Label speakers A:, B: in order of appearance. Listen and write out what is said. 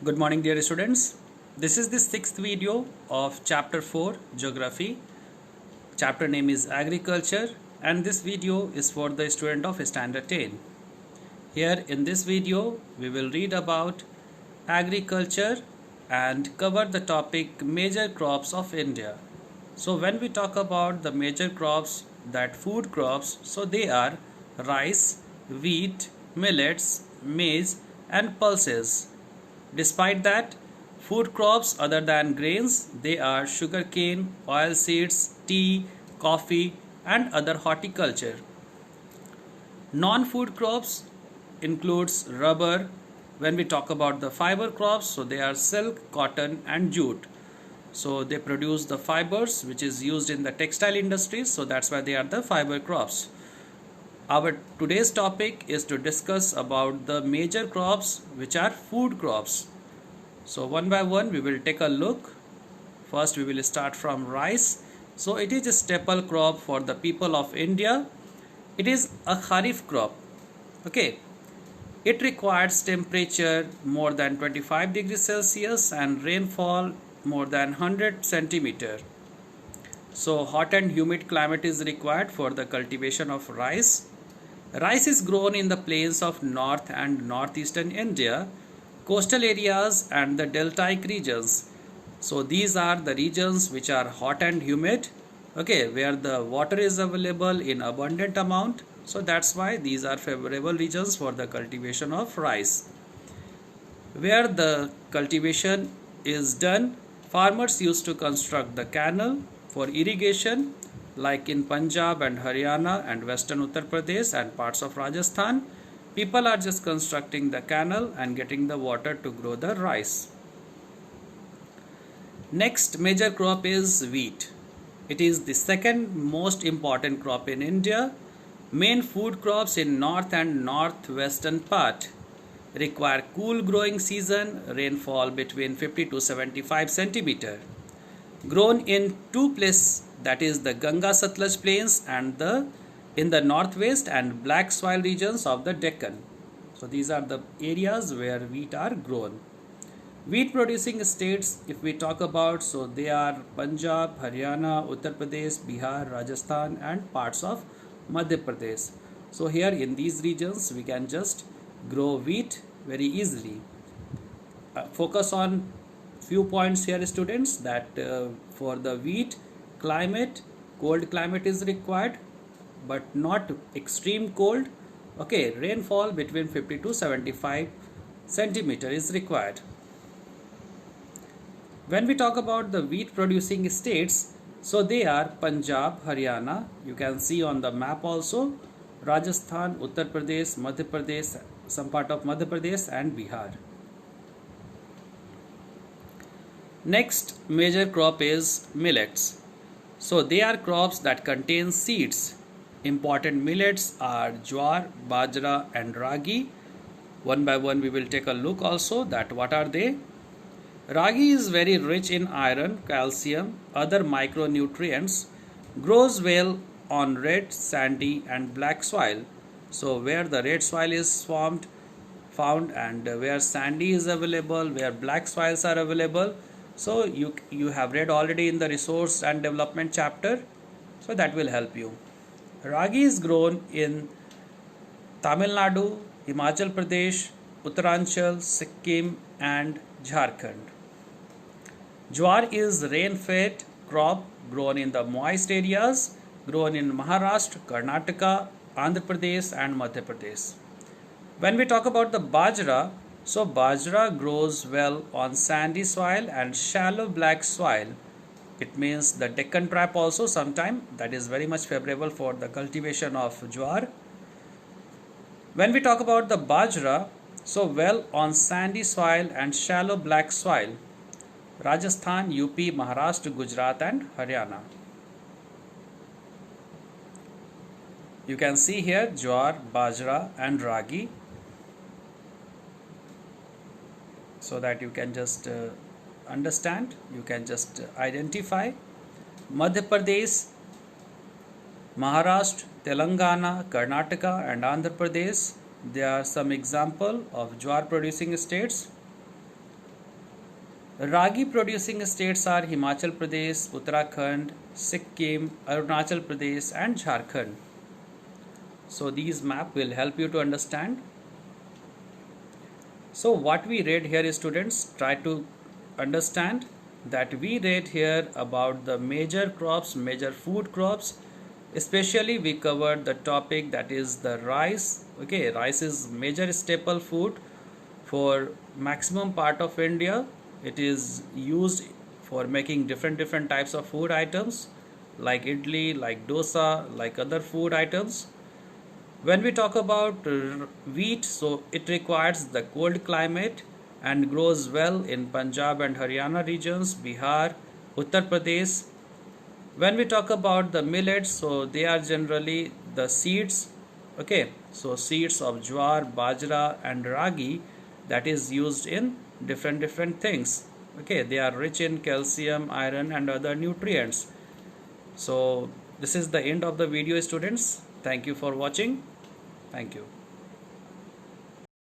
A: Good morning, dear students. This is the sixth video of chapter 4 Geography. Chapter name is Agriculture, and this video is for the student of standard 10. Here in this video we will read about agriculture and cover the topic major crops of India. So when we talk about the major crops, that food crops, so they are rice, wheat, millets, maize and pulses. Despite that, food crops other than grains, they are sugarcane, oilseeds, tea, coffee and other horticulture. Non-food crops includes rubber. When we talk about the fiber crops, so they are silk, cotton and jute. So they produce the fibers which is used in the textile industries, so that's why they are the fiber crops. Our today's topic is to discuss about the major crops which are food crops. So one by one we will take a look. First we will start from rice. So it is a staple crop for the people of India. It is a kharif crop. Okay. It requires temperature more than 25 degrees Celsius and rainfall more than 100 centimeter. So hot and humid climate is required for the cultivation of rice. Rice is grown in the plains of north and northeastern India, coastal areas and the deltaic regions. So these are the regions which are hot and humid, okay, where the water is available in abundant amount. So that's why these are favorable regions for the cultivation of rice. Where the cultivation is done, farmers used to construct the canal for irrigation, like in Punjab and Haryana and western Uttar Pradesh and parts of Rajasthan. People are just constructing the canal and getting the water to grow the rice. Next major crop is wheat. It is the second most important crop in India. Main food crops in north and northwestern part require cool growing season, rainfall between 50 to 75 centimeter. Grown in two places, that is the Ganga Satluj plains and in the northwest and black soil regions of the Deccan. So these are the areas where wheat are grown. Wheat producing states, if we talk about, so they are Punjab, Haryana, Uttar Pradesh, Bihar, Rajasthan and parts of Madhya Pradesh. So here in these regions we can just grow wheat very easily. Focus on few points here, students, that for the wheat climate, cold climate is required but not extreme cold. Okay, rainfall between 50 to 75 centimeter is required. When we talk about the wheat producing states, so they are Punjab, Haryana, you can see on the map also, Rajasthan, Uttar Pradesh, Madhya Pradesh, some part of Madhya Pradesh and Bihar. Next major crop is millets. So they are crops that contain seeds. Important millets are jowar, bajra and ragi. One by one we will take a look also that what are they. Ragi is very rich in iron, calcium, other micronutrients, grows well on red, sandy and black soil. So where the red soil is found and where sandy is available, where black soils are available. So you have read already in the resource and development chapter, so that will help you. Ragi is grown in Tamil Nadu, Himachal Pradesh, Uttaranchal, Sikkim and Jharkhand. Jowar is rain-fed crop grown in the moist areas, grown in Maharashtra, Karnataka, Andhra Pradesh and Madhya Pradesh. When we talk about the bajra, so bajra grows well on sandy soil and shallow black soil. It means the Deccan Trap also sometime that is very much favorable for the cultivation of jowar. When we talk about the bajra, so well on sandy soil and shallow black soil, Rajasthan, UP, Maharashtra, Gujarat and Haryana. You can see here jowar, bajra and ragi, so that you can just understand, you can just identify. Madhya Pradesh, Maharashtra, Telangana, Karnataka and Andhra Pradesh, they are some example of jowar producing states. Ragi producing states are Himachal Pradesh, Uttarakhand, Sikkim, Arunachal Pradesh and Jharkhand. So these map will help you to understand. So what we read here is, students, try to understand that we read here about the major crops, major food crops. Especially we covered the topic that is the rice. Okay, rice is major staple food for maximum part of India. It is used for making different types of food items like idli, like dosa, like other food items. When we talk about wheat, so it requires the cold climate and grows well in Punjab and Haryana regions, Bihar, Uttar Pradesh. When we talk about the millets, so they are generally the seeds. Okay, so seeds of jowar, bajra and ragi that is used in different things. Okay, they are rich in calcium, iron and other nutrients. So this is the end of the video, students. Thank you for watching. Thank you.